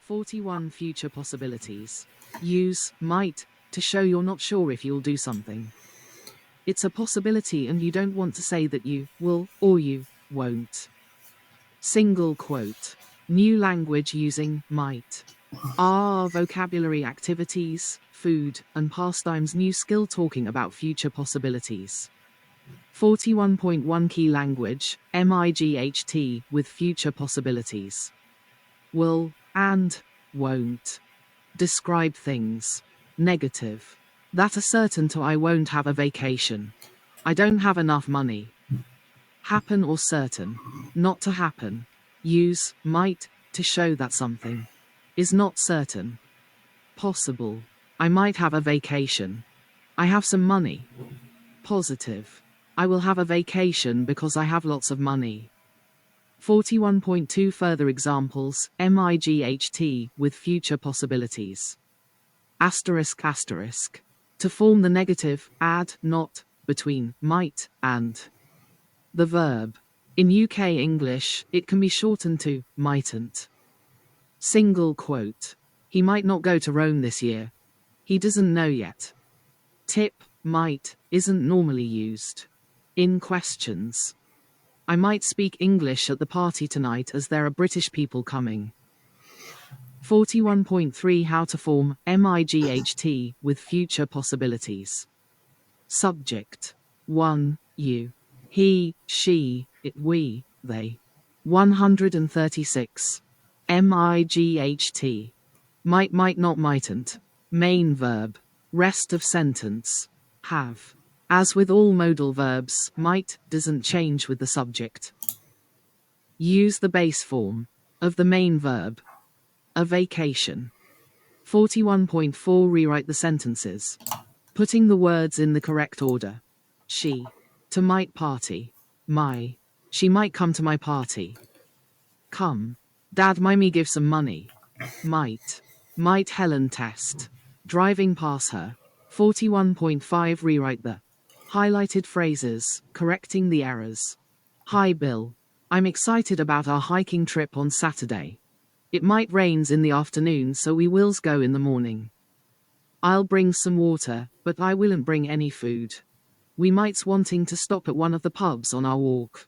41 future possibilities. Use might to show you're not sure if you'll do something. It's a possibility and you don't want to say that you will or you won't. Single quote. New language using might. Are vocabulary activities, food, and pastimes new skill talking about future possibilities. 41.1 Key language, MIGHT, with future possibilities. Will, and, won't. Describe things. Negative. That are certain to I won't have a vacation. I don't have enough money. Happen or certain. Not to happen. Use might to show that something is not certain. Possible. I might have a vacation. I have some money. Positive. I will have a vacation because I have lots of money. 41.2 Further examples, MIGHT, with future possibilities. Asterisk asterisk. To form the negative, add not between might and the verb. In UK English, it can be shortened to mightn't. Single quote. He might not go to Rome this year. He doesn't know yet. Tip, might, isn't normally used. In questions. I might speak English at the party tonight as there are British people coming. 41.3 How to form MIGHT with future possibilities. Subject. 1. You. He, she, it, we, they. 136. MIGHT. Might not mightn't. Main verb. Rest of sentence. Have. As with all modal verbs, might doesn't change with the subject. Use the base form of the main verb. A vacation. 41.4 Rewrite the sentences. Putting the words in the correct order. She. To might party. My. She might come to my party. Come. Dad might me give some money. Might. Might Helen test. Driving past her. 41.5 Rewrite the highlighted phrases, correcting the errors. Hi Bill. I'm excited about our hiking trip on Saturday. It might rains in the afternoon so we wills go in the morning. I'll bring some water, but I willn't bring any food. We might's wanting to stop at one of the pubs on our walk.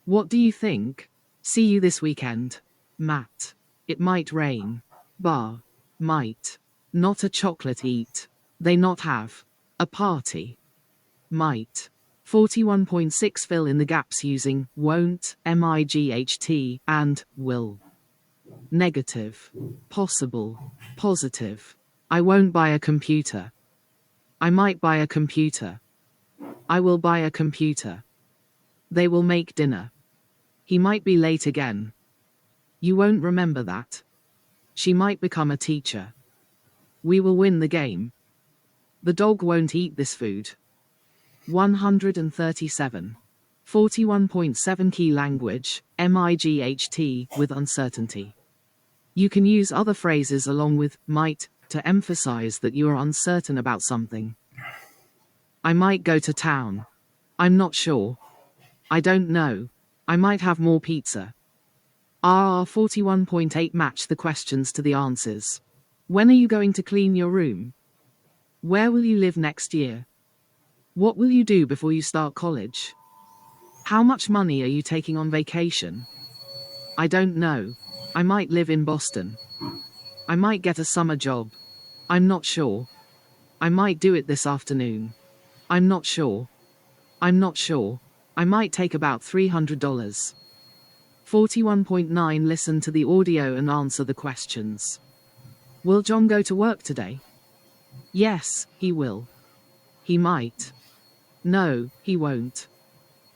What do you think? See you this weekend. Matt. It might rain. Bar. Might. Not a chocolate eat. They not have. A party. Might. 41.6 Fill in the gaps using won't, MIGHT, and will. Negative. Possible. Positive. I won't buy a computer. I might buy a computer. I will buy a computer. They will make dinner. He might be late again. You won't remember that. She might become a teacher. We will win the game. The dog won't eat this food. 137. 41.7 Key language, MIGHT, with uncertainty. You can use other phrases along with might to emphasize that you are uncertain about something. I might go to town. I'm not sure. I don't know. I might have more pizza. RR 41.8 Match the questions to the answers. When are you going to clean your room? Where will you live next year? What will you do before you start college? How much money are you taking on vacation? I don't know. I might live in Boston. I might get a summer job. I'm not sure. I might do it this afternoon. I'm not sure. I'm not sure. I might take about $300. 41.9 Listen to the audio and answer the questions. Will John go to work today? Yes, he will. He might. No, he won't.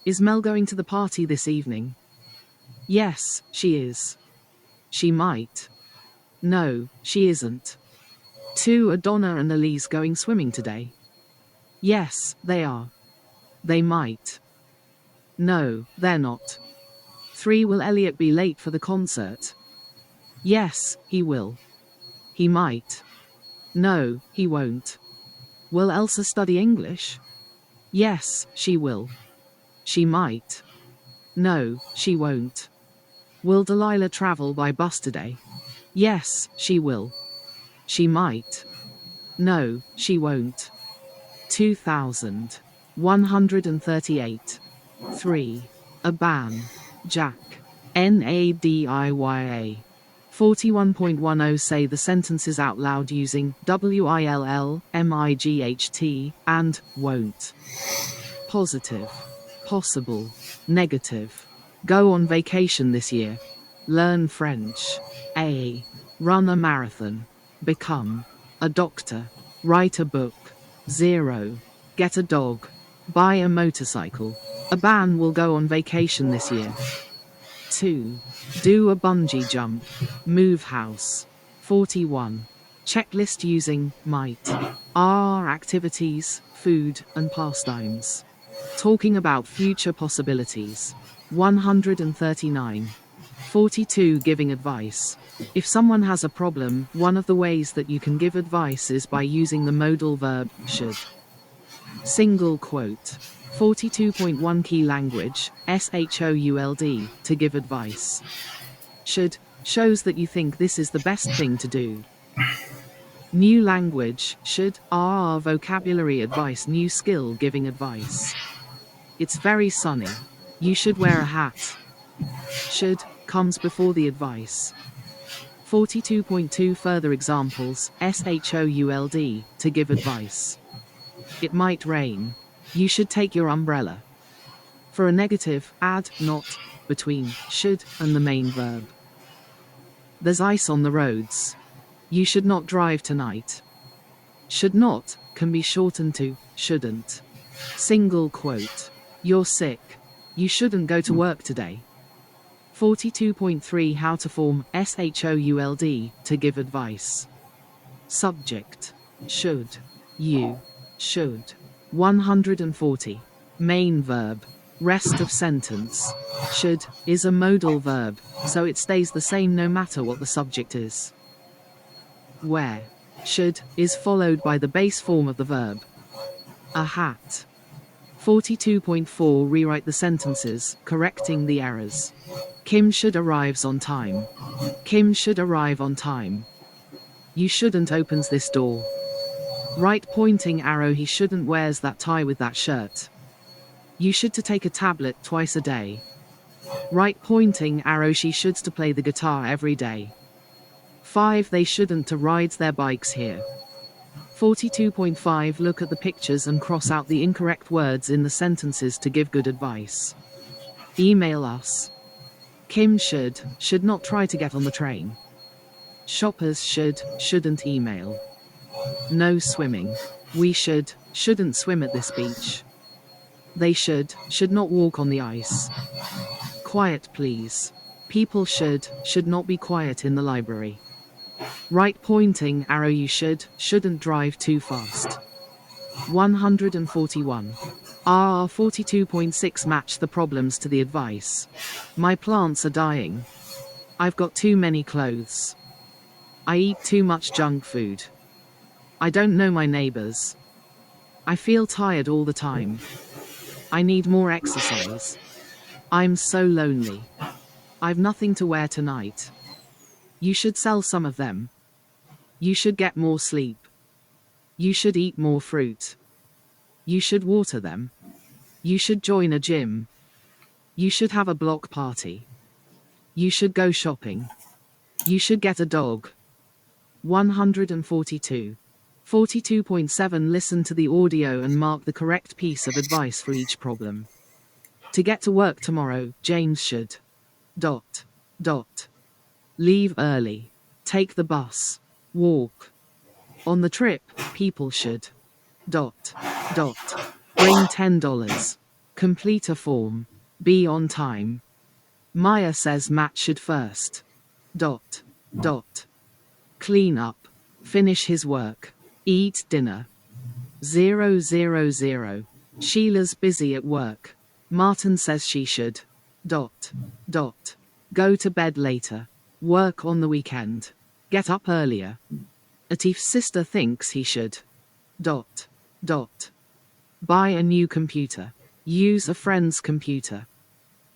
Is Mel going to the party this evening? Yes, she is. She might. No, she isn't. 2 Are Donna and Elise going swimming today? Yes, they are. They might. No, they're not. 3 Will Elliot be late for the concert? Yes, he will. He might. No, he won't. Will Elsa study English? Yes, she will. She might. No, she won't. Will Delilah travel by bus today? Yes, she will. She might. No, she won't. 2138. 3. A ban. Jack. NADIYA. 41.10 Say the sentences out loud using WILL, MIGHT, and won't. Positive. Possible. Negative. Go on vacation this year. Learn French. A. Run a marathon. Become a doctor. Write a book. 0. Get a dog. Buy a motorcycle. A ban will go on vacation this year. 2. Do a bungee jump. Move house. 41. Checklist using might. Are activities, food, and pastimes. Talking about future possibilities. 139. 42. Giving advice. If someone has a problem, one of the ways that you can give advice is by using the modal verb should. Single quote. 42.1 Key language, SHOULD, to give advice. Should shows that you think this is the best thing to do. New language, should, vocabulary advice, new skill, giving advice. It's very sunny. You should wear a hat. Should comes before the advice. 42.2 Further examples, SHOULD, to give advice. It might rain. You should take your umbrella. For a negative, add not between should and the main verb. There's ice on the roads. You should not drive tonight. Should not can be shortened to shouldn't. Single quote. You're sick. You shouldn't go to work today. 42.3 How to form SHOULD to give advice. Subject. Should. You. Should. 140. Main verb. Rest of sentence. Should is a modal verb, so it stays the same no matter what the subject is. Where. Should is followed by the base form of the verb. A hat. 42.4 Rewrite the sentences, correcting the errors. Kim should arrives on time. Kim should arrive on time. You shouldn't opens this door. Right pointing arrow. He shouldn't wears that tie with that shirt. You should to take a tablet twice a day. Right pointing arrow. She shoulds to play the guitar every day. 5 They shouldn't to rides their bikes here. 42.5 Look at the pictures and cross out the incorrect words in the sentences to give good advice. Email us. Kim should not try to get on the train. Shoppers shouldn't email. No swimming. We shouldn't swim at this beach. They should not walk on the ice. Quiet please. People should not be quiet in the library. Right pointing arrow. You shouldn't drive too fast. 141. 42.6 Match the problems to the advice. My plants are dying. I've got too many clothes. I eat too much junk food. I don't know my neighbors. I feel tired all the time. I need more exercise. I'm so lonely. I've nothing to wear tonight. You should sell some of them. You should get more sleep. You should eat more fruit. You should water them. You should join a gym. You should have a block party. You should go shopping. You should get a dog. 142. 42.7 Listen to the audio and mark the correct piece of advice for each problem. To get to work tomorrow, James should... Leave early. Take the bus. Walk. On the trip, people should... Bring $10. Complete a form. Be on time. Maya says Matt should first... Clean up. Finish his work. Eat dinner. 000. Sheila's busy at work. Martin says she should... Go to bed later. Work on the weekend. Get up earlier. Atif's sister thinks he should... Buy a new computer. Use a friend's computer.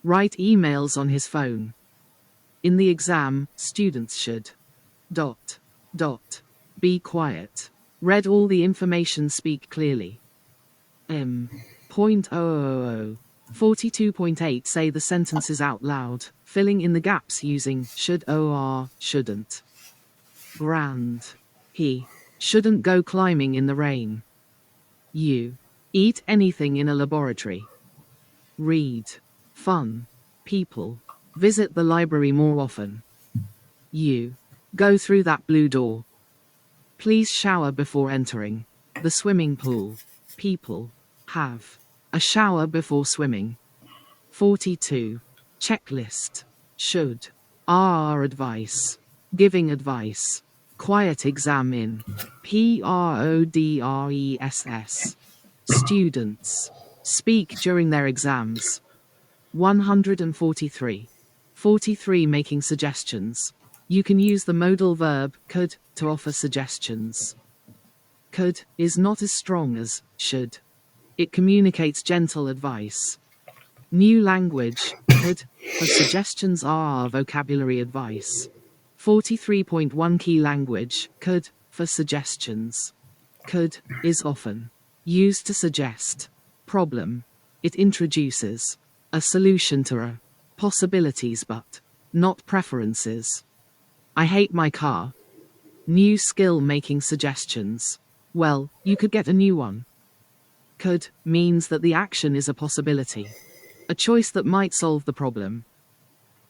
Write emails on his phone. In the exam, students should... Dot. Dot. Be quiet. Read all the information, speak clearly. M.000. 42.8 Say the sentences out loud, filling in the gaps using should or shouldn't. Grand. He shouldn't go climbing in the rain. You eat anything in a laboratory. Read. Fun. People visit the library more often. You go through that blue door. Please shower before entering the swimming pool. People have a shower before swimming. 42. Checklist. Should. Are advice. Giving advice. Quiet exam in. PRODRESS. Students speak during their exams. 143. 43 Making suggestions. You can use the modal verb could to offer suggestions. Could is not as strong as should. It communicates gentle advice. New language. Could for suggestions are vocabulary advice. 43.1 Key language. Could for suggestions. Could is often used to suggest problem. It introduces a solution to a possibilities but not preferences. I hate my car. New skill making suggestions. Well, you could get a new one. Could means that the action is a possibility. A choice that might solve the problem.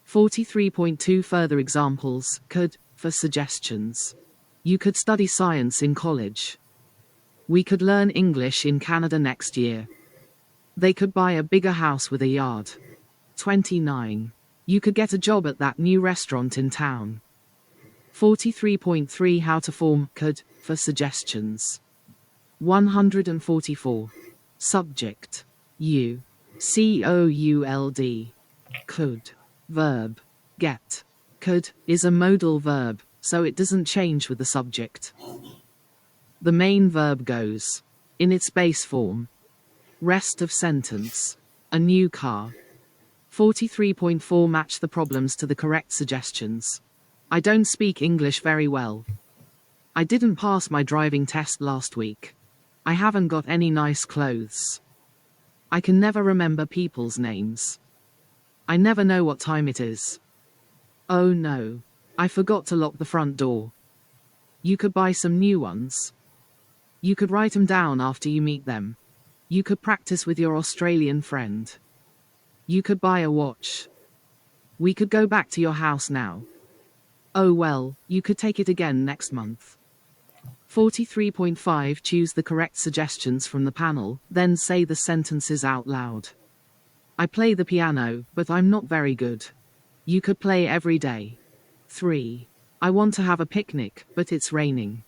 43.2 Further examples. Could for suggestions. You could study science in college. We could learn English in Canada next year. They could buy a bigger house with a yard. 29. You could get a job at that new restaurant in town. 43.3 How to form could for suggestions. 144. Subject. You. COULD. Could. Verb. Get. Could is a modal verb, so it doesn't change with the subject. The main verb goes in its base form. Rest of sentence. A new car. 43.4 Match the problems to the correct suggestions. I don't speak English very well. I didn't pass my driving test last week. I haven't got any nice clothes. I can never remember people's names. I never know what time it is. Oh no, I forgot to lock the front door. You could buy some new ones. You could write them down after you meet them. You could practice with your Australian friend. You could buy a watch. We could go back to your house now. Oh well, you could take it again next month. 43.5 Choose the correct suggestions from the panel, then say the sentences out loud. I play the piano, but I'm not very good. You could play every day. 3. I want to have a picnic, but it's raining.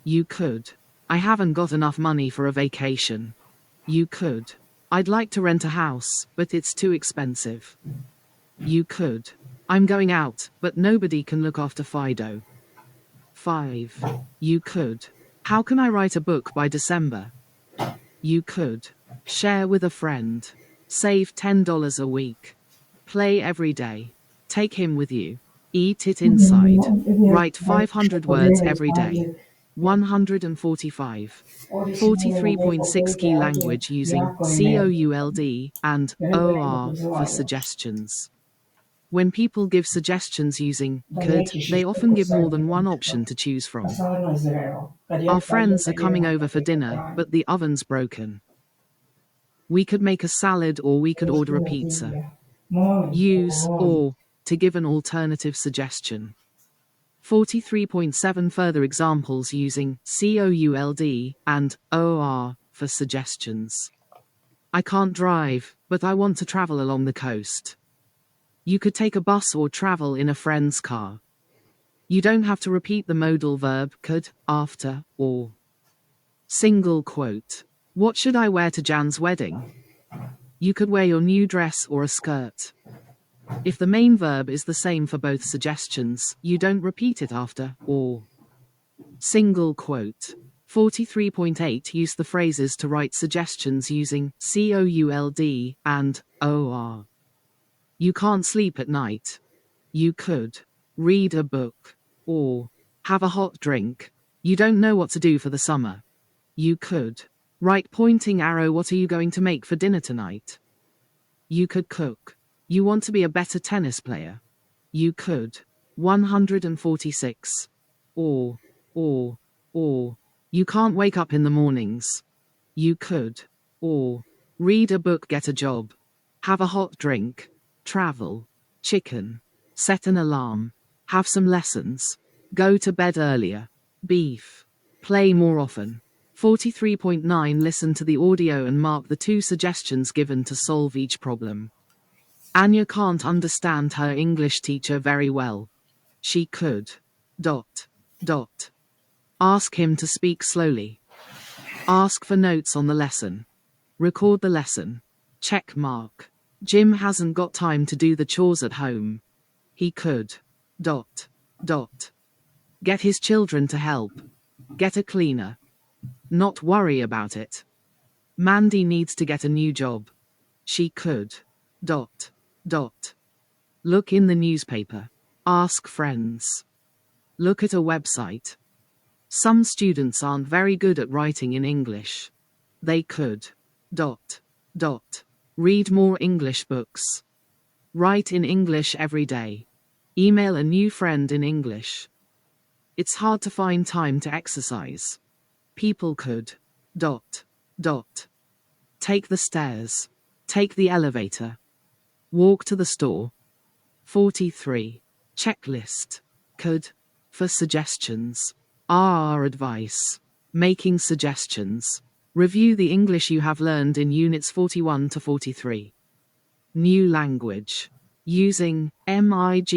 You could. I haven't got enough money for a vacation. You could. I'd like to rent a house, but it's too expensive. You could. I'm going out, but nobody can look after Fido. 5. You could. How can I write a book by December? You could. Share with a friend. Save $10 a week. Play every day. Take him with you. Eat it inside. Write 500 words every day. 145. 43.6 Key language using COULD and OR for suggestions. When people give suggestions using could, they often give more than one option to choose from. Our friends are coming over for dinner, but the oven's broken. We could make a salad or we could order a pizza. Use or to give an alternative suggestion. 43.7 Further examples using COULD and OR for suggestions. I can't drive, but I want to travel along the coast. You could take a bus or travel in a friend's car. You don't have to repeat the modal verb could, after, or. Single quote. What should I wear to Jan's wedding? You could wear your new dress or a skirt. If the main verb is the same for both suggestions, you don't repeat it after, or. Single quote. 43.8 Use the phrases to write suggestions using COULD and OR. You can't sleep at night. You could read a book or, have a hot drink. You don't know what to do for the summer. You could. Right pointing arrow. What are you going to make for dinner tonight? You could cook. You want to be a better tennis player. You could. 146. Or, you can't wake up in the mornings. You could. Or, read a book, get a job. Have a hot drink. Travel. Chicken. Set an alarm. Have some lessons. Go to bed earlier. Beef. Play more often. 43.9 Listen to the audio and mark the 2 suggestions given to solve each problem. Anya can't understand her English teacher very well. She could. Ask him to speak slowly. Ask for notes on the lesson. Record the lesson. Check mark. Jim hasn't got time to do the chores at home. He could. Get his children to help. Get a cleaner. Not worry about it. Mandy needs to get a new job. She could. Look in the newspaper. Ask friends. Look at a website. Some students aren't very good at writing in English. They could. Read more English books. Write in English every day. Email a new friend in English. It's hard to find time to exercise. People could. Take the stairs. Take the elevator. Walk to the store. 43. Checklist. Could. For suggestions. Advice. Making suggestions. Review the English you have learned in Units 41 to 43. New language. Using might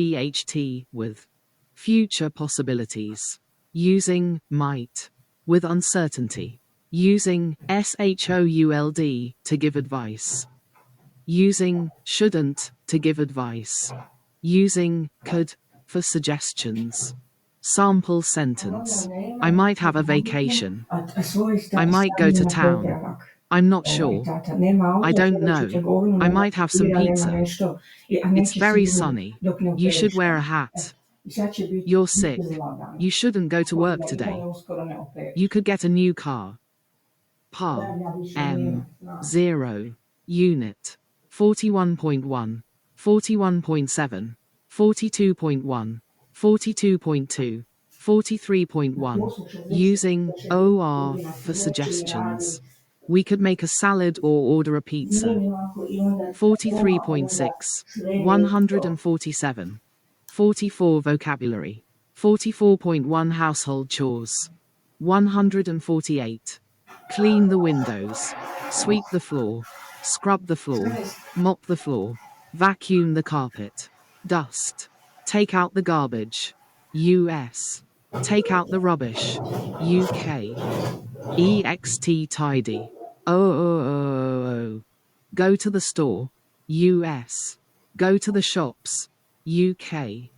with future possibilities. Using might with uncertainty. Using should to give advice. Using shouldn't to give advice. Using could for suggestions. Sample sentence. I might have a vacation. I might go to town. I'm not sure. I don't know. I might have some pizza. It's very sunny. You should wear a hat. You're sick. You shouldn't go to work today. You could get a new car. Par. M. 0. Unit. 41.1. 41.7. 42.1. 42.2. 43.1. Using OR for suggestions. We could make a salad or order a pizza. 43.6. 147. 44 Vocabulary. 44.1 Household chores. 148. Clean the windows. Sweep the floor. Scrub the floor. Mop the floor. Vacuum the carpet. Dust. Take out the garbage. US. Take out the rubbish. UK. EXT tidy. Go to the store. US. Go to the shops. UK.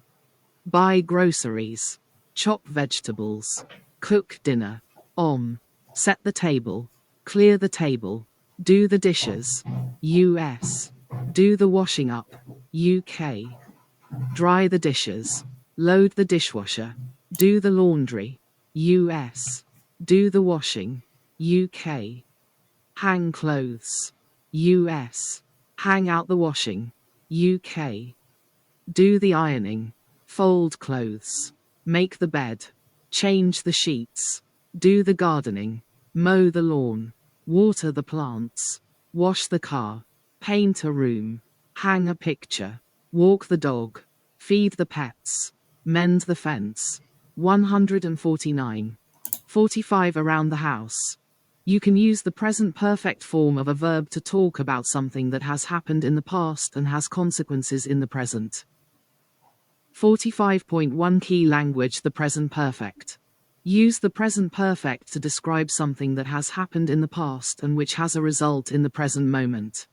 Buy groceries. Chop vegetables. Cook dinner. Set the table. Clear the table. Do the dishes. US. Do the washing up. UK. Dry the dishes. Load the dishwasher. Do the laundry. US. Do the washing. UK. Hang clothes. US. Hang out the washing. UK. Do the ironing. Fold clothes. Make the bed. Change the sheets. Do the gardening. Mow the lawn. Water the plants. Wash the car. Paint a room. Hang a picture. Walk the dog. Feed the pets. Mend the fence. 149. 45 Around the house. You can use the present perfect form of a verb to talk about something that has happened in the past and has consequences in the present. 45.1 Key language. The present perfect. Use the present perfect to describe something that has happened in the past and which has a result in the present moment.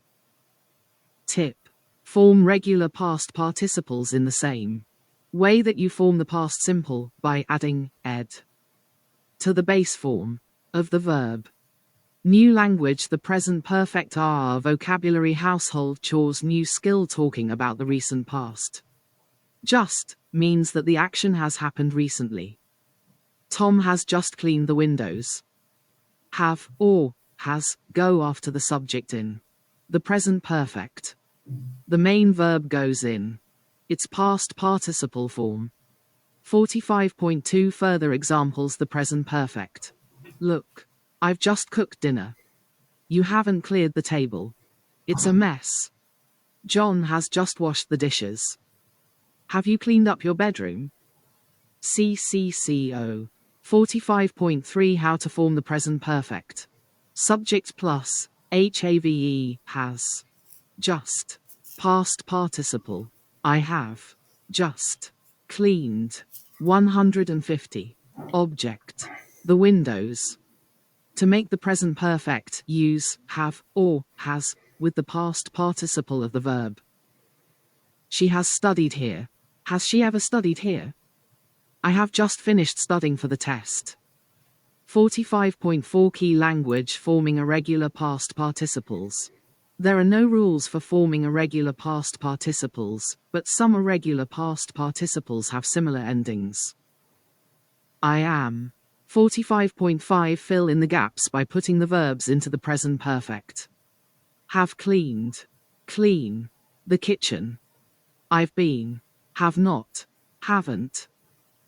Tip. Form regular past participles in the same way that you form the past simple, by adding ed to the base form of the verb. New language. The present perfect are vocabulary, household chores, new skill, talking about the recent past. Just means that the action has happened recently. Tom has just cleaned the windows. Have or has go after the subject in the present perfect. The main verb goes in its past participle form. 45.2 further examples the present perfect. Look, I've just cooked dinner. You haven't cleared the table. It's a mess. John has just washed the dishes. Have you cleaned up your bedroom? CCCO. 45.3 How to form the present perfect. Subject plus HAVE has. Just. Past participle. I have. Just. Cleaned. 150. Object. The windows. To make the present perfect, use have or has with the past participle of the verb. She has studied here. Has she ever studied here? I have just finished studying for the test. 45.4 Key language forming irregular past participles. There are no rules for forming irregular past participles, but some irregular past participles have similar endings. I am. 45.5 Fill in the gaps by putting the verbs into the present perfect. Have cleaned. Clean. The kitchen. I've been. Have not. Haven't.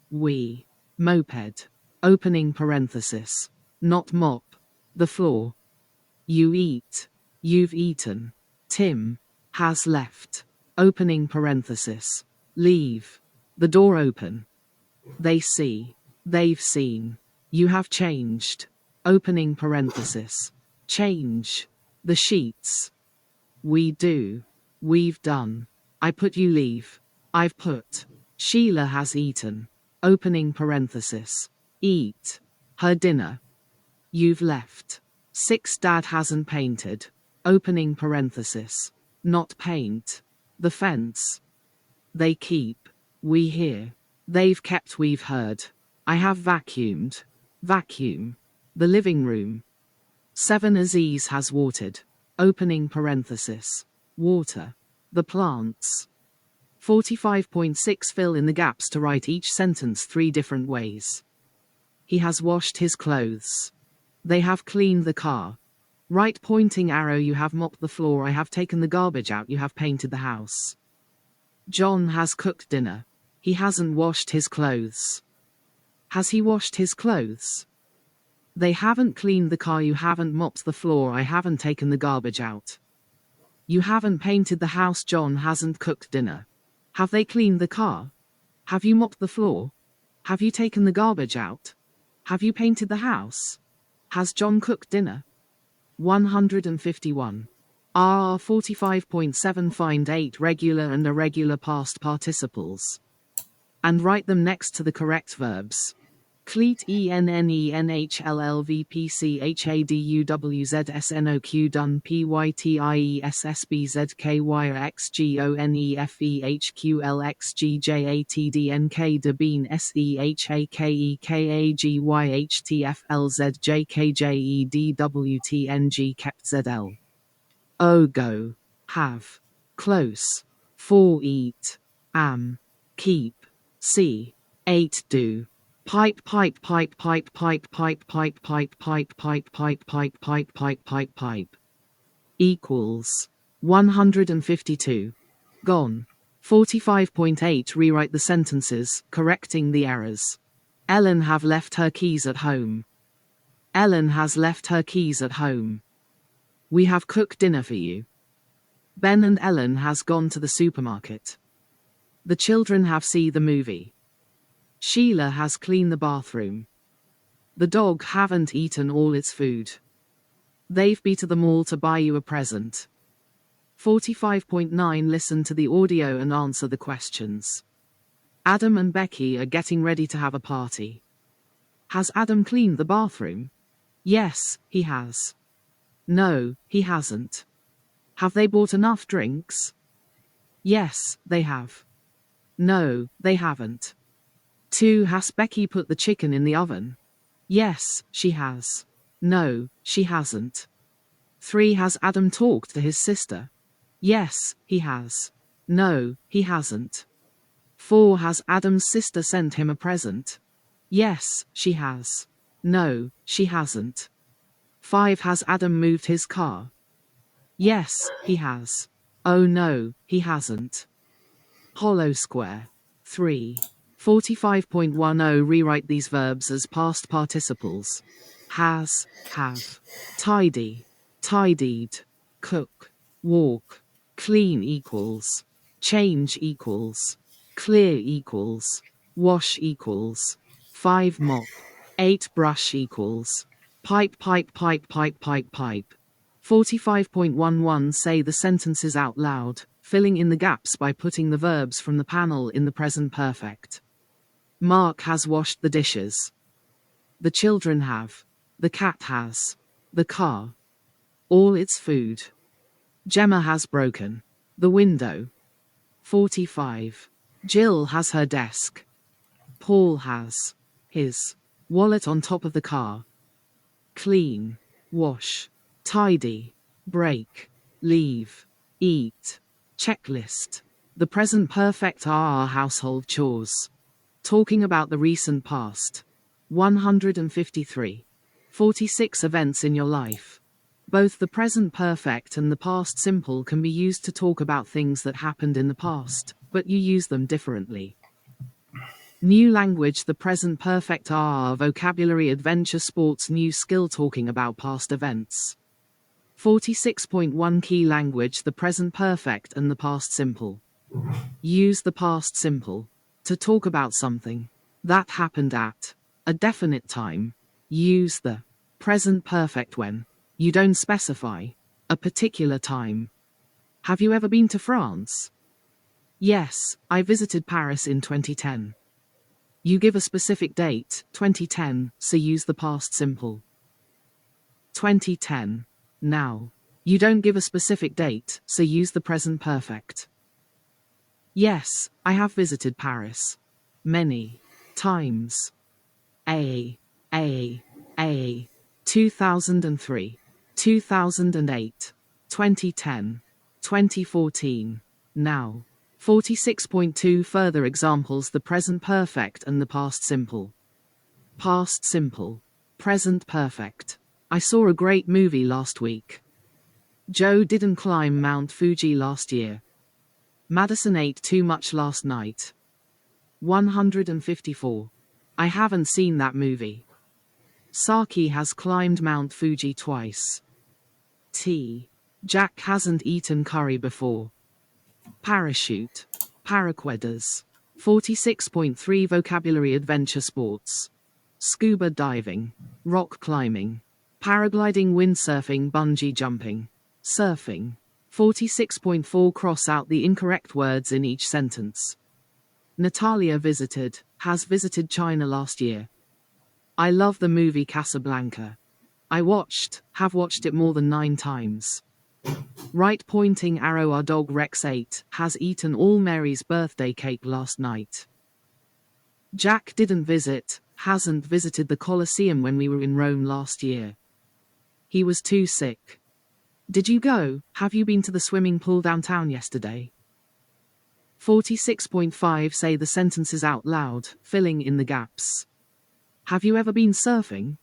We. Moped. Opening parenthesis. Not mop. The floor. You eat. You've eaten. Tim. Has left. Opening parenthesis. Leave. The door open. They see. They've seen. You have changed. Opening parenthesis. Change. The sheets. We do. We've done. I put you leave. I've put. Sheila has eaten. Opening parenthesis. Eat. Her dinner. You've left. 6 Dad hasn't painted. Opening parenthesis. Not paint. The fence. They keep. We hear. They've kept. We've heard. I have vacuumed. Vacuum. The living room. 7 Aziz has watered. Opening parenthesis. Water. The plants. 45.6 Fill in the gaps to write each sentence 3 different ways. He has washed his clothes. They have cleaned the car. Right pointing arrow. You have mopped the floor. I have taken the garbage out. You have painted the house. John has cooked dinner. He hasn't washed his clothes. Has he washed his clothes? They haven't cleaned the car. You haven't mopped the floor. I haven't taken the garbage out. You haven't painted the house. John hasn't cooked dinner. Have they cleaned the car? Have you mopped the floor? Have you taken the garbage out? Have you painted the house? Has John cooked dinner? 151. 45.7 Find 8 regular and irregular past participles. And write them next to the correct verbs. Cleat ENNENHLLVPCHADUWZSNOQ done PYTIESSBZKYRXGONEFEHQLXGJATDNK Debeen SEHAKEKAGYHTFLZJKJEDWTNG kept ZL. O go. Have. Close. 4 eat. Am. Keep. See. 8 do. Pipe pipe pipe pipe pipe pipe pipe pipe pipe pipe pipe pipe pipe pipe pipe pipe equals 152. Gone. 45.8 Rewrite the sentences, correcting the errors. Ellen have left her keys at home. Ellen has left her keys at home. We have cooked dinner for you. Ben and Ellen has gone to the supermarket. The children have seen the movie. Sheila has cleaned the bathroom. The dog haven't eaten all its food. They've been to the mall to buy you a present. 45.9 Listen to the audio and answer the questions. Adam and Becky are getting ready to have a party. Has Adam cleaned the bathroom? Yes, he has. No, he hasn't. Have they bought enough drinks? Yes, they have. No, they haven't. 2 Has Becky put the chicken in the oven? Yes, she has. No, she hasn't. 3 Has Adam talked to his sister? Yes, he has. No, he hasn't. 4. Has Adam's sister sent him a present? Yes, she has. No, she hasn't. 5. Has Adam moved his car? Yes, he has. Oh no, he hasn't. Hollow square. 3. 45.10 Rewrite these verbs as past participles. Has, have. Tidy, tidied. Cook, walk. Clean equals. Change equals. Clear equals. Wash equals. 5 mop. 8 brush equals. Pipe pipe pipe pipe pipe pipe. 45.11 Say the sentences out loud, filling in the gaps by putting the verbs from the panel in the present perfect. Mark has washed the dishes. The children have. The cat has. The car. All its food. Gemma has broken the window. 45. Jill has her desk. Paul has his wallet on top of the car. Clean, wash, tidy, break, leave, eat, checklist. The present perfect are our household chores. Talking about the recent past. 153. 46 events in your life. Both the present perfect and the past simple can be used to talk about things that happened in the past, but you use them differently. New language. The present perfect are vocabulary, adventure, sports, new skill. Talking about past events. 46.1 Key language. The present perfect and the past simple. Use the past simple to talk about something that happened at a definite time. Use the present perfect when you don't specify a particular time. Have you ever been to France? Yes, I visited Paris in 2010. You give a specific date, 2010, so use the past simple. 2010. Now. You don't give a specific date, so use the present perfect. Yes, I have visited Paris. Many times. 2003, 2008, 2010, 2014. Now. 46.2 Further examples. The present perfect and the past simple. Past simple. Present perfect. I saw a great movie last week. Joe didn't climb Mount Fuji last year. Madison ate too much last night. 154. I haven't seen that movie. Saki has climbed Mount Fuji twice. Jack hasn't eaten curry before. Parachute. Paraqueders. 46.3 Vocabulary, adventure, sports. Scuba diving. Rock climbing. Paragliding, windsurfing, bungee jumping. Surfing. 46.4 Cross out the incorrect words in each sentence. Natalia has visited China last year. I love the movie Casablanca. Have watched it more than 9 times. Right pointing arrow. Our dog Rex 8 has eaten all Mary's birthday cake last night. Jack hasn't visited the Colosseum when we were in Rome last year. He was too sick. Did you go? Have you been to the swimming pool downtown yesterday? 46.5 Say the sentences out loud, filling in the gaps. Have you ever been surfing?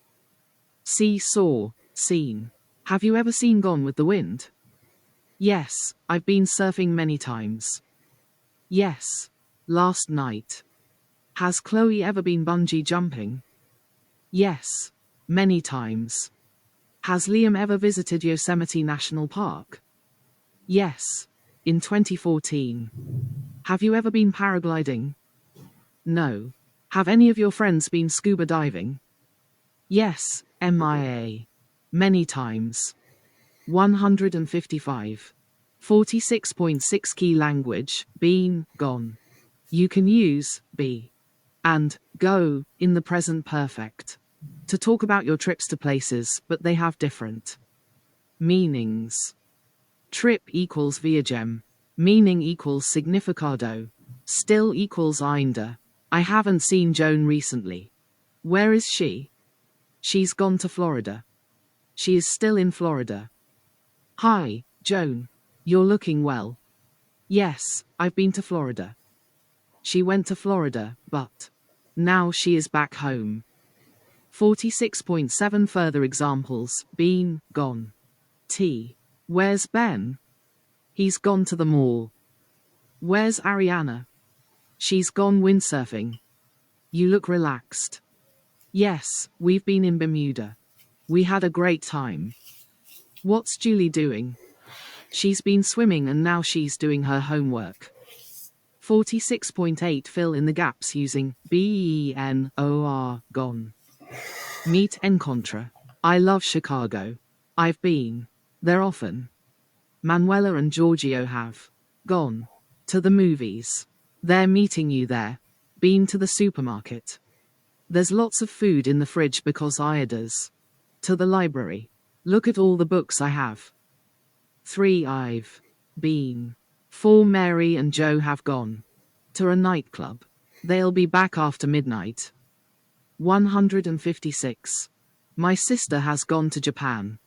See, saw, seen. Have you ever seen Gone with the Wind? Yes, I've been surfing many times. Yes. Last night. Has Chloe ever been bungee jumping? Yes. Many times. Has Liam ever visited Yosemite National Park? Yes. In 2014. Have you ever been paragliding? No. Have any of your friends been scuba diving? Yes, MIA. Many times. 155. 46.6 Key language, been, gone. You can use be and go in the present perfect to talk about your trips to places, but they have different meanings. Trip equals Viagem. Meaning equals significado. Still equals ainda. I haven't seen Joan recently. Where is she? She's gone to Florida. She is still in Florida. Hi, Joan. You're looking well. Yes, I've been to Florida. She went to Florida, but now she is back home. 46.7 further examples. Been, gone. T. Where's Ben? He's gone to the mall. Where's Ariana? She's gone windsurfing. You look relaxed. Yes, we've been in Bermuda. We had a great time. What's Julie doing? She's been swimming and now she's doing her homework. 46.8 fill in the gaps using BENOR, gone. Meet Encontre. I love Chicago. I've been there often. Manuela and Giorgio have gone to the movies. They're meeting you there. Been to the supermarket. There's lots of food in the fridge because Ida's to the library. Look at all the books I have. 3. I've been. 4. Mary and Joe have gone to a nightclub. They'll be back after midnight. 156. My sister has gone to Japan.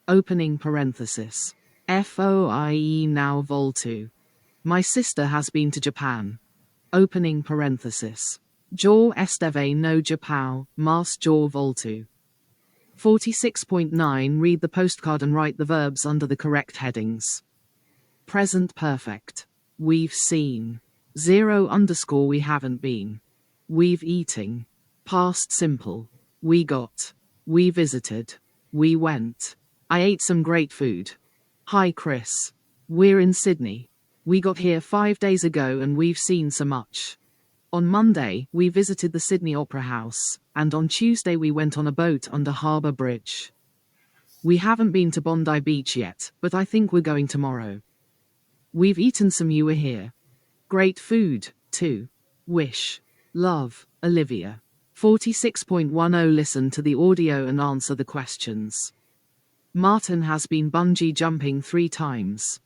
Opening parenthesis. FOIE now vol 2. My sister has been to Japan. Opening parenthesis. Jo esteve no Japão, mas jo volto. 46.9 Read the postcard and write the verbs under the correct headings. Present perfect. We've seen. 0_ we haven't been. We've eating. Past simple. We got. We visited. We went. I ate some great food. Hi Chris. We're in Sydney. We got here 5 days ago and we've seen so much. On Monday, we visited the Sydney Opera House, and on Tuesday we went on a boat under Harbour Bridge. We haven't been to Bondi Beach yet, but I think we're going tomorrow. We've eaten some. You were here. Great food, too. Wish. Love, Olivia. 46.10 Listen to the audio and answer the questions. Martin has been bungee jumping 3 times.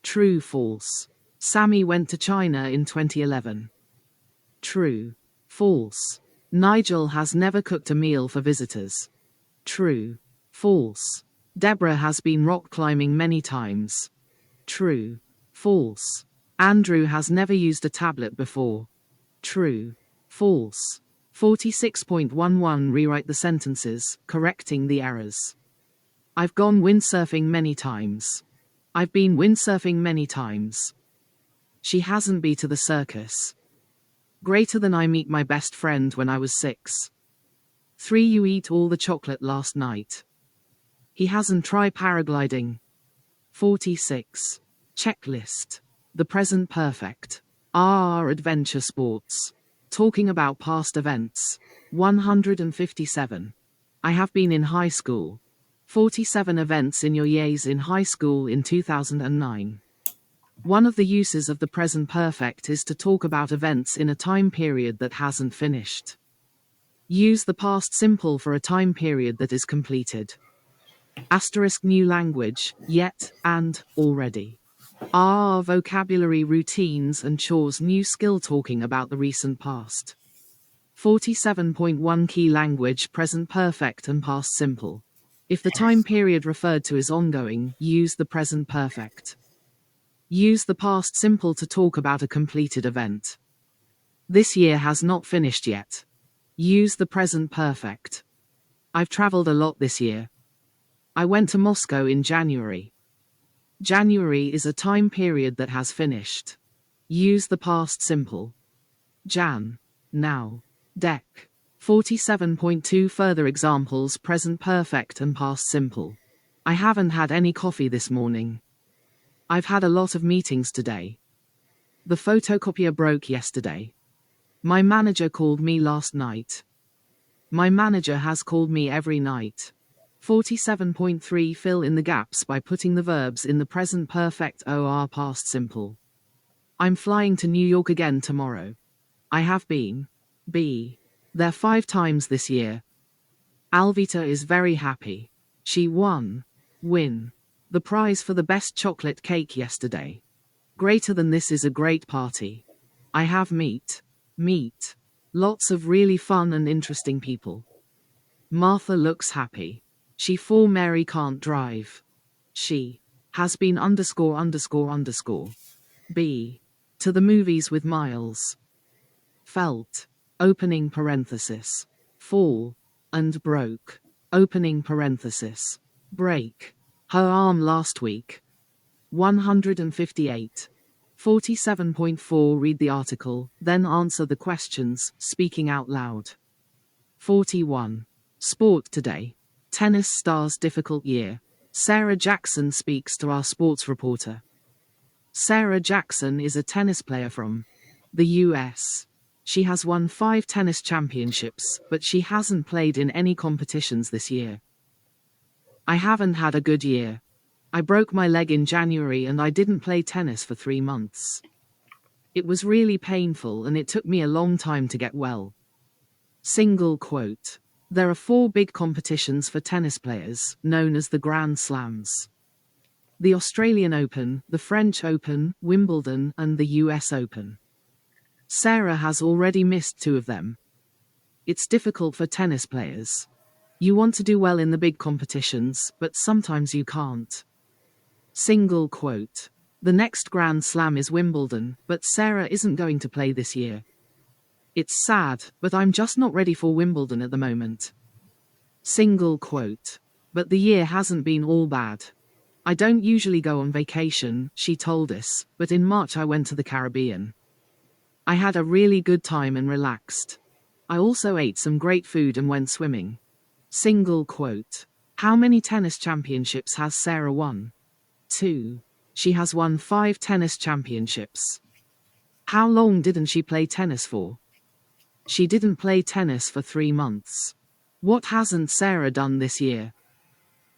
True, false. Sammy went to China in 2011. True. False. Nigel has never cooked a meal for visitors. True. False. Deborah has been rock climbing many times. True. False. Andrew has never used a tablet before. True. False. 46.11 Rewrite the sentences, correcting the errors. I've gone windsurfing many times. I've been windsurfing many times. She hasn't been to the circus. Greater than I meet my best friend when I was 6. 3. You eat all the chocolate last night. He hasn't tried paragliding. 46. Checklist. The present perfect. Are adventure sports. Talking about past events. 157. I have been in high school. 47 events in your years in high school in 2009. One of the uses of the present perfect is to talk about events in a time period that hasn't finished. Use the past simple for a time period that is completed. Asterisk new language, yet, and, already. Are vocabulary routines and chores new skill talking about the recent past. 47.1 Key language present perfect and past simple. If the time period referred to is ongoing, use the present perfect. Use the past simple to talk about a completed event. This year has not finished yet. Use the present perfect. I've traveled a lot this year. I went to Moscow in January. January is a time period that has finished. Use the past simple. Jan. Now. Dec. 47.2 Further examples present perfect and past simple. I haven't had any coffee this morning. I've had a lot of meetings today. The photocopier broke yesterday. My manager called me last night. My manager has called me every night. 47.3 Fill in the gaps by putting the verbs in the present perfect or past simple. I'm flying to New York again tomorrow. I have been. Be. There 5 times this year. Alvita is very happy. She won. Win. The prize for the best chocolate cake yesterday. Greater than this is a great party. I have meet. Lots of really fun and interesting people. Martha looks happy. She 4 Mary can't drive. She has been ____. Be. To the movies with Miles. felt, opening parenthesis, fall, and broke, opening parenthesis, break, her arm last week. 158. 47.4 Read the article, then answer the questions, speaking out loud. 41. Sport today. Tennis stars difficult year. Sarah Jackson speaks to our sports reporter. Sarah Jackson is a tennis player from the US. She has won 5 tennis championships, but she hasn't played in any competitions this year. I haven't had a good year. I broke my leg in January and I didn't play tennis for 3 months. It was really painful and it took me a long time to get well. Single quote. There are 4 big competitions for tennis players, known as the Grand Slams. The Australian Open, the French Open, Wimbledon, and the US Open. Sarah has already missed 2 of them. It's difficult for tennis players. You want to do well in the big competitions, but sometimes you can't. Single quote. The next Grand Slam is Wimbledon, but Sarah isn't going to play this year. It's sad, but I'm just not ready for Wimbledon at the moment. Single quote. But the year hasn't been all bad. I don't usually go on vacation, she told us, but in March I went to the Caribbean. I had a really good time and relaxed. I also ate some great food and went swimming. Single quote. How many tennis championships has Sarah won? 2. She has won 5 tennis championships. How long didn't she play tennis for? She didn't play tennis for 3 months. What hasn't Sarah done this year?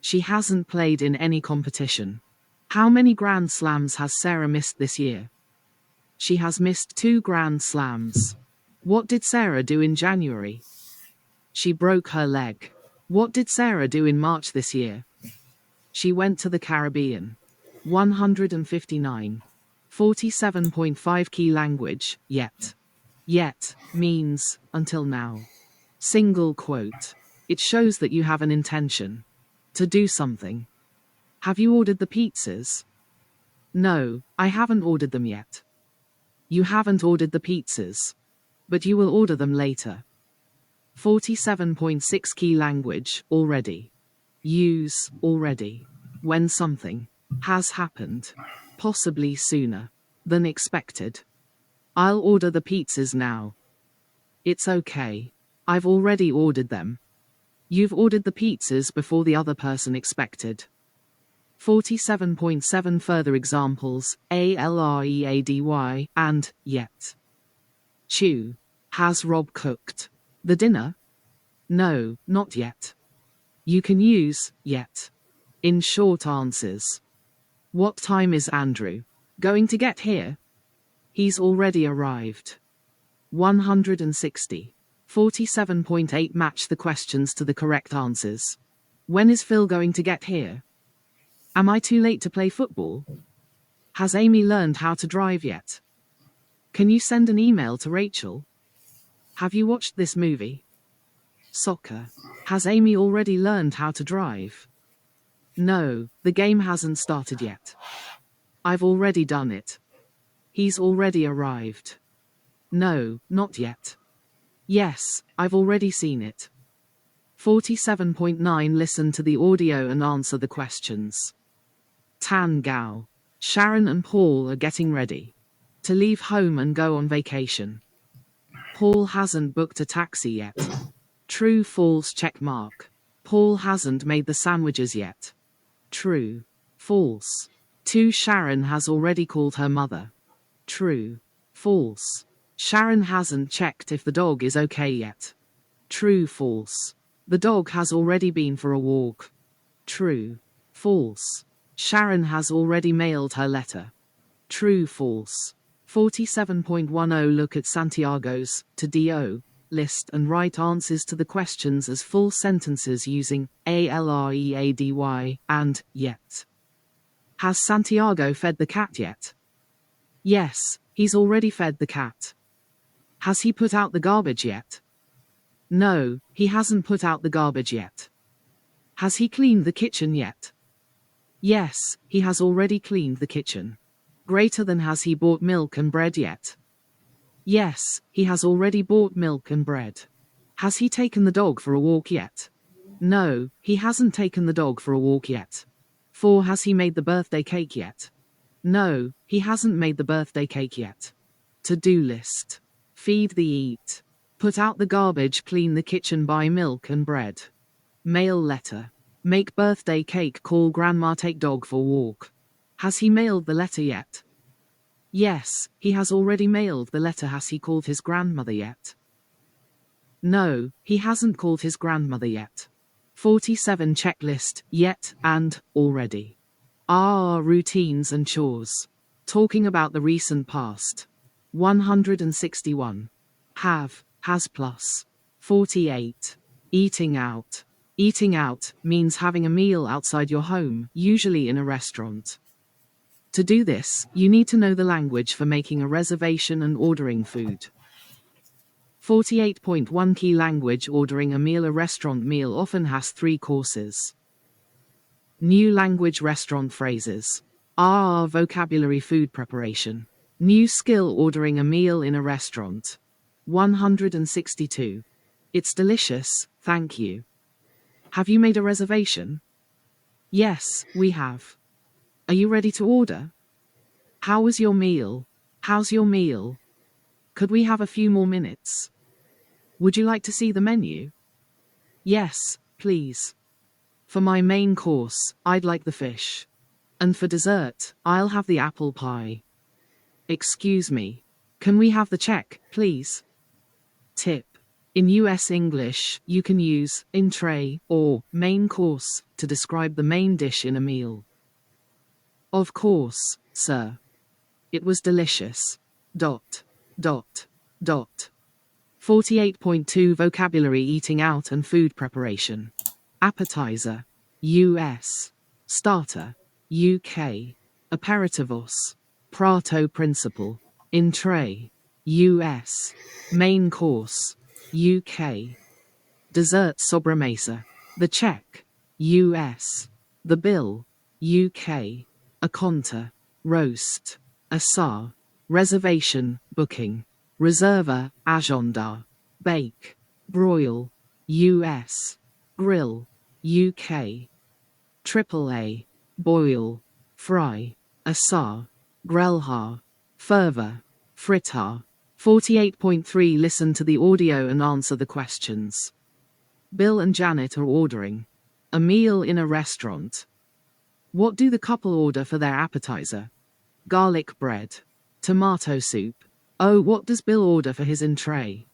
She hasn't played in any competition. How many Grand Slams has Sarah missed this year? She has missed 2 Grand Slams. What did Sarah do in January? She broke her leg. What did Sarah do in March this year? She went to the Caribbean. 159. 47.5 Key language, yet. Yet means until now. Single quote. It shows that you have an intention to do something. Have you ordered the pizzas? No, I haven't ordered them yet. You haven't ordered the pizzas. But you will order them later. 47.6 Key language, already. Use, already. When something has happened, possibly sooner than expected. I'll order the pizzas now. It's okay. I've already ordered them. You've ordered the pizzas before the other person expected. 47.7 Further examples, ALREADY, and, yet. Chew. Has Rob cooked the dinner? No, not yet. You can use, yet, in short answers. What time is Andrew going to get here? He's already arrived. 160. 47.8 Match the questions to the correct answers. When is Phil going to get here? Am I too late to play football? Has Amy learned how to drive yet? Can you send an email to Rachel? Have you watched this movie? Soccer. Has Amy already learned how to drive? No, the game hasn't started yet. I've already done it. He's already arrived. No, not yet. Yes, I've already seen it. 47.9 Listen to the audio and answer the questions. Tan Gao. Sharon and Paul are getting ready to leave home and go on vacation. Paul hasn't booked a taxi yet. True, false, check mark. Paul hasn't made the sandwiches yet. True, false. 2 Sharon has already called her mother. True, false. Sharon hasn't checked if the dog is okay yet. True, false. The dog has already been for a walk. True, false. Sharon has already mailed her letter. True, false. 47.10 Look at Santiago's to-do list and write answers to the questions as full sentences using ALREADY and yet. Has Santiago fed the cat yet? Yes, he's already fed the cat. Has he put out the garbage yet? No, he hasn't put out the garbage yet. Has he cleaned the kitchen yet? Yes, he has already cleaned the kitchen. Greater than has he bought milk and bread yet? Yes, he has already bought milk and bread. Has he taken the dog for a walk yet? No, he hasn't taken the dog for a walk yet. 4. Has he made the birthday cake yet? No, he hasn't made the birthday cake yet. To-do list. Feed the eat. Put out the garbage, clean the kitchen, buy milk and bread. Mail letter. Make birthday cake, call grandma, take dog for walk. Has he mailed the letter yet? Yes, he has already mailed the letter. Has he called his grandmother yet? No, he hasn't called his grandmother yet. 47. Checklist, yet, and, already. Routines and chores. Talking about the recent past. 161. Have, has plus. 48. Eating out. Eating out means having a meal outside your home, usually in a restaurant. To do this, you need to know the language for making a reservation and ordering food. 48.1 Key language ordering a meal. A restaurant meal often has 3 courses. New language restaurant phrases. Vocabulary food preparation. New skill ordering a meal in a restaurant. 162. It's delicious, thank you. Have you made a reservation? Yes, we have. Are you ready to order? How was your meal? How's your meal? Could we have a few more minutes? Would you like to see the menu? Yes, please. For my main course, I'd like the fish. And for dessert, I'll have the apple pie. Excuse me. Can we have the check, please? Tip. In US English, you can use entree or main course to describe the main dish in a meal. Of course, sir. It was delicious. ... 48.2 Vocabulary eating out and food preparation. Appetizer. US. Starter. UK. Aperitivos. Prato principal. Entree. US. Main course. UK. Dessert sobremesa. The check. US. The bill. UK. A conta. Roast. Asar. Reservation, booking. Reserva, agenda. Bake. Broil. US. Grill. UK. AAA. Boil. Fry. Asar. Grelhar. Fervor. Fritar. 48.3 Listen to the audio and answer the questions. Bill and Janet are ordering a meal in a restaurant. What do the couple order for their appetizer? Garlic bread. Tomato soup. Oh, what does Bill order for his entree?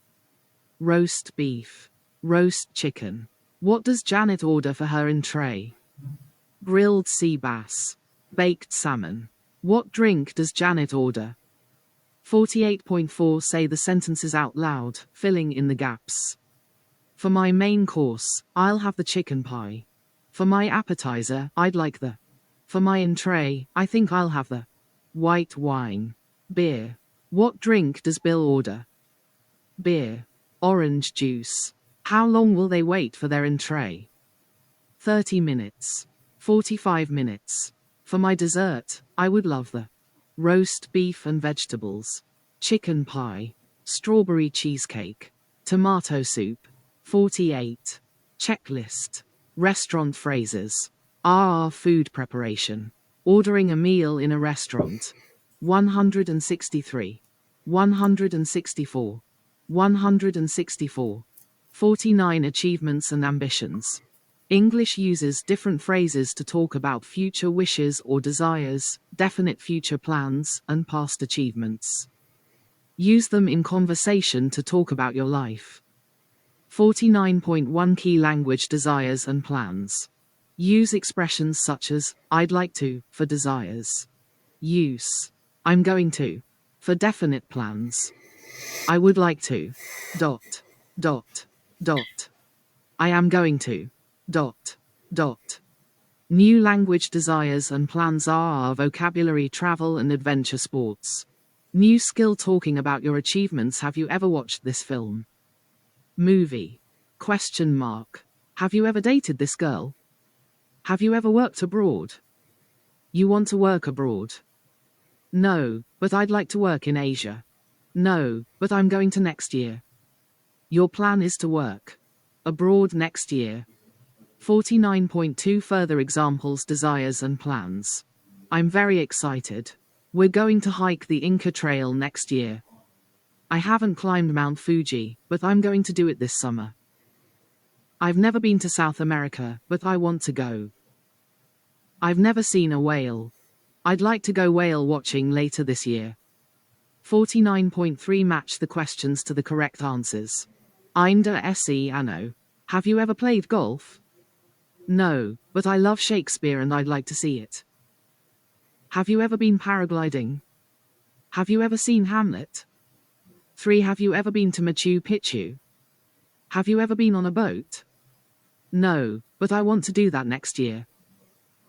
Roast beef. Roast chicken. What does Janet order for her entree? Grilled sea bass. Baked salmon. What drink does Janet order? 48.4 Say the sentences out loud, filling in the gaps. For my main course, I'll have the chicken pie. For my appetizer, I'd like the. For my entree, I think I'll have the white wine. Beer. What drink does Bill order? Beer. Orange juice. How long will they wait for their entree? 30 minutes. 45 minutes. For my dessert, I would love the roast beef and vegetables. Chicken pie. Strawberry cheesecake. Tomato soup. 48. Checklist. Restaurant phrases. Food preparation. Ordering a meal in a restaurant. 163. 164. 164. 49 Achievements and ambitions. English uses different phrases to talk about future wishes or desires, definite future plans, and past achievements. Use them in conversation to talk about your life. 49.1 Key language desires and plans. Use expressions such as, I'd like to, for desires. Use, I'm going to, for definite plans. I would like to, ... I am going to, ... New language desires and plans are vocabulary, travel and adventure sports. New skill talking about your achievements. Have you ever watched this film? Movie. Question mark. Have you ever dated this girl? Have you ever worked abroad? You want to work abroad? No, but I'd like to work in Asia. No, but I'm going to next year. Your plan is to work abroad next year. 49.2 Further examples, desires and plans. I'm very excited. We're going to hike the Inca Trail next year. I haven't climbed Mount Fuji, but I'm going to do it this summer. I've never been to South America, but I want to go. I've never seen a whale. I'd like to go whale watching later this year. 49.3 Match the questions to the correct answers. Einda se Anno. Have you ever played golf? No, but I love Shakespeare and I'd like to see it. Have you ever been paragliding? Have you ever seen Hamlet? 3. Have you ever been to Machu Picchu? Have you ever been on a boat? No, but I want to do that next year.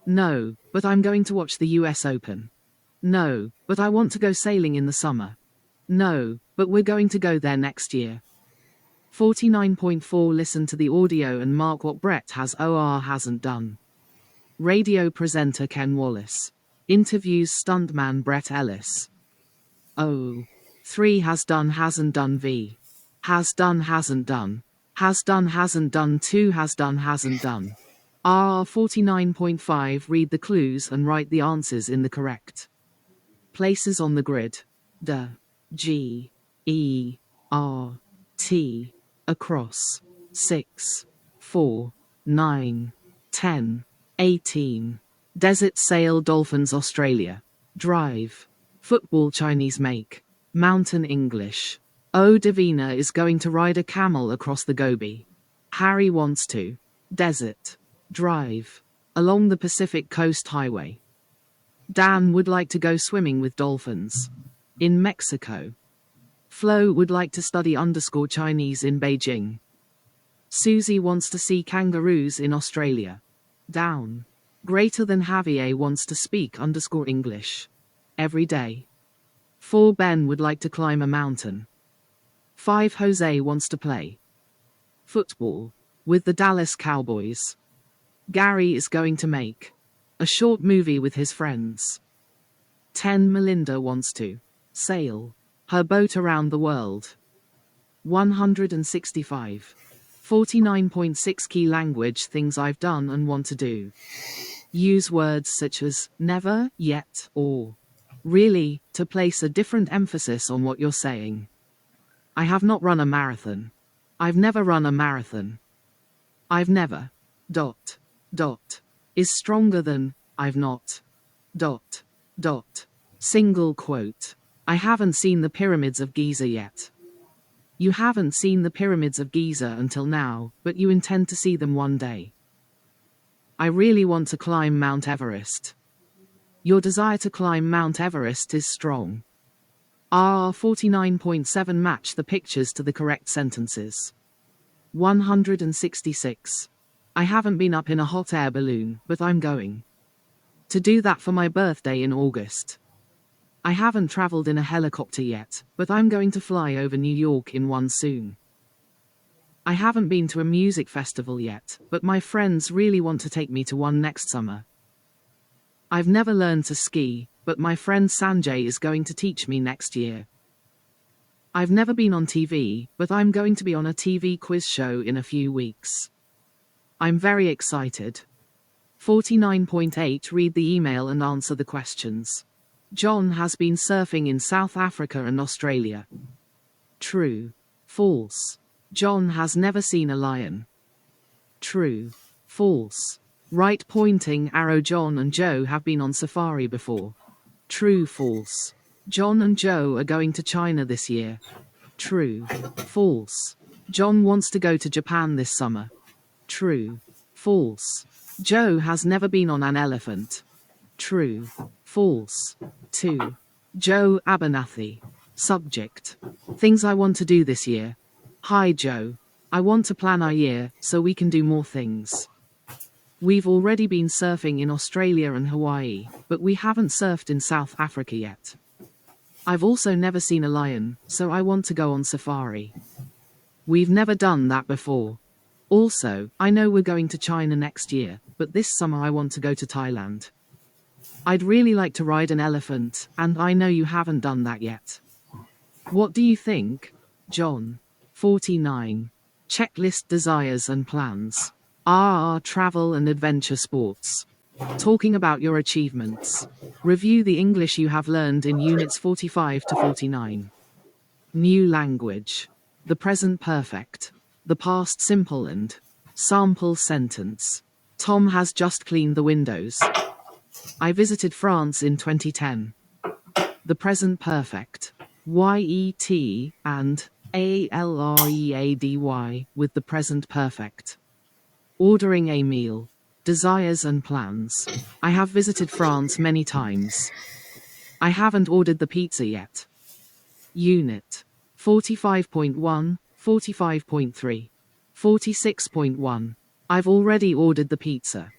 No, but I'm going to watch the US Open. No, but I want to go sailing in the summer. No, but we're going to go there next year. 49.4 Listen to the audio and mark what Brett has or hasn't done. Radio presenter Ken Wallace. Interviews stuntman Brett Ellis. 3. Has done hasn't done v. Has done hasn't done. Has done hasn't done 2. Has done hasn't done. 49.5 Read the clues and write the answers in the correct places on the grid. D, G, E, R, T, across. 6, 4, 9, 10, 18. Desert sail Dolphins Australia. Drive. Football Chinese make. Mountain English. O Davina is going to ride a camel across the Gobi. Harry wants to. Desert. Drive. Along the Pacific Coast Highway. Dan would like to go swimming with dolphins. In Mexico. Flo would like to study Chinese in Beijing. Susie wants to see kangaroos in Australia. Down. Greater than Javier wants to speak English. Every day. 4. Ben would like to climb a mountain. 5. Jose wants to play football with the Dallas Cowboys. Gary is going to make a short movie with his friends. 10. Melinda wants to sail her boat around the world. 165. 49.6 Key language things I've done and want to do. Use words such as never, yet, or really to place a different emphasis on what you're saying. I have not run a marathon. I've never run a marathon. I've never. Dot. Dot. Is stronger than I've not. Dot. Dot. Single quote. I haven't seen the pyramids of Giza yet. You haven't seen the pyramids of Giza until now, but you intend to see them one day. I really want to climb Mount Everest. Your desire to climb Mount Everest is strong. 49.7 Match the pictures to the correct sentences. 166. I haven't been up in a hot air balloon, but I'm going to do that for my birthday in August. I haven't traveled in a helicopter yet, but I'm going to fly over New York in one soon. I haven't been to a music festival yet, but my friends really want to take me to one next summer. I've never learned to ski, but my friend Sanjay is going to teach me next year. I've never been on TV, but I'm going to be on a TV quiz show in a few weeks. I'm very excited. 49.8 Read the email and answer the questions. John has been surfing in South Africa and Australia. True. False. John has never seen a lion. True. False. Right pointing arrow. John and Joe have been on safari before. True. False. John and Joe are going to China this year. True. False. John wants to go to Japan this summer. True. False. Joe has never been on an elephant. True. False. 2. Joe Abernathy. Subject. Things I want to do this year. Hi Joe. I want to plan our year so we can do more things. We've already been surfing in Australia and Hawaii, but we haven't surfed in South Africa yet. I've also never seen a lion, so I want to go on safari. We've never done that before. Also, I know we're going to China next year, but this summer I want to go to Thailand. I'd really like to ride an elephant, and I know you haven't done that yet. What do you think, John? 49. Checklist desires and plans. Travel and adventure sports. Talking about your achievements. Review the English you have learned in units 45 to 49. New language. The present perfect. The past simple and sample sentence. Tom has just cleaned the windows. I visited France in 2010. The present perfect. YET and ALREADY with the present perfect. Ordering a meal. Desires and plans. I have visited France many times. I haven't ordered the pizza yet. Unit 45.1, 45.3, 46.1. I've already ordered the pizza.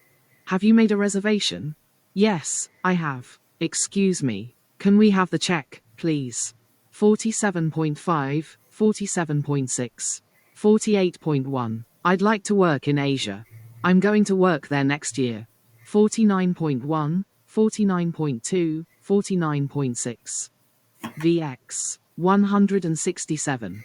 Have you made a reservation? Yes, I have. Excuse me. Can we have the check, please? 47.5, 47.6, 48.1. I'd like to work in Asia. I'm going to work there next year. 49.1, 49.2, 49.6. VX 167.